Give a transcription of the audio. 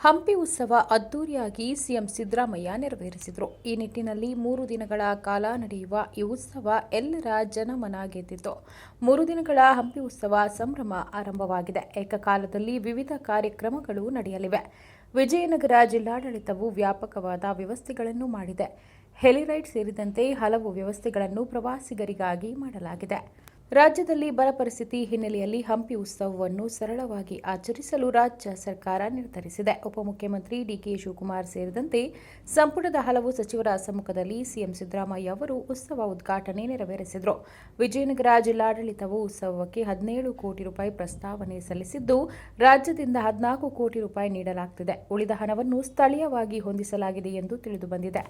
ಹಂಪಿ ಉತ್ಸವ ಅದ್ದೂರಿಯಾಗಿ ಸಿಎಂ ಸಿದ್ದರಾಮಯ್ಯ ನೆರವೇರಿಸಿದರು. ಈ ನಿಟ್ಟಿನಲ್ಲಿ 3 ದಿನಗಳ ಕಾಲ ನಡೆಯುವ ಈ ಉತ್ಸವ ಎಲ್ಲರ ಜನಮನ ಗೆದ್ದಿತು. 3 ದಿನಗಳ ಹಂಪಿ ಉತ್ಸವ ಸಂಭ್ರಮ ಆರಂಭವಾಗಿದೆ. ಏಕಕಾಲದಲ್ಲಿ ವಿವಿಧ ಕಾರ್ಯಕ್ರಮಗಳು ನಡೆಯಲಿವೆ. ವಿಜಯನಗರ ಜಿಲ್ಲಾಡಳಿತವು ವ್ಯಾಪಕವಾದ ವ್ಯವಸ್ಥೆಗಳನ್ನು ಮಾಡಿದೆ. ಹೆಲಿರೈಡ್ ಸೇರಿದಂತೆ ಹಲವು ವ್ಯವಸ್ಥೆಗಳನ್ನು ಪ್ರವಾಸಿಗರಿಗಾಗಿ ಮಾಡಲಾಗಿದೆ. ರಾಜ್ಯದಲ್ಲಿ ಬರ ಪರಿಸ್ಥಿತಿ ಹಿನ್ನೆಲೆಯಲ್ಲಿ ಹಂಪಿ ಉತ್ಸವವನ್ನು ಸರಳವಾಗಿ ಆಚರಿಸಲು ರಾಜ್ಯ ಸರ್ಕಾರ ನಿರ್ಧರಿಸಿದೆ. ಉಪಮುಖ್ಯಮಂತ್ರಿ ಡಿಕೆ ಶಿವಕುಮಾರ್ ಸೇರಿದಂತೆ ಸಂಪುಟದ ಹಲವು ಸಚಿವರ ಸಮ್ಮುಖದಲ್ಲಿ ಸಿಎಂ ಸಿದ್ದರಾಮಯ್ಯ ಅವರು ಉತ್ಸವ ಉದ್ಘಾಟನೆ ನೆರವೇರಿಸಿದರು. ವಿಜಯನಗರ ಜಿಲ್ಲಾಡಳಿತವು ಉತ್ಸವಕ್ಕೆ 17 ಕೋಟಿ ರೂಪಾಯಿ ಪ್ರಸ್ತಾವನೆ ಸಲ್ಲಿಸಿದ್ದು, ರಾಜ್ಯದಿಂದ 14 ಕೋಟಿ ರೂಪಾಯಿ ನೀಡಲಾಗುತ್ತಿದೆ. ಉಳಿದ ಹಣವನ್ನು ಸ್ಥಳೀಯವಾಗಿ ಹೊಂದಿಸಲಾಗಿದೆ ಎಂದು ತಿಳಿದುಬಂದಿದೆ.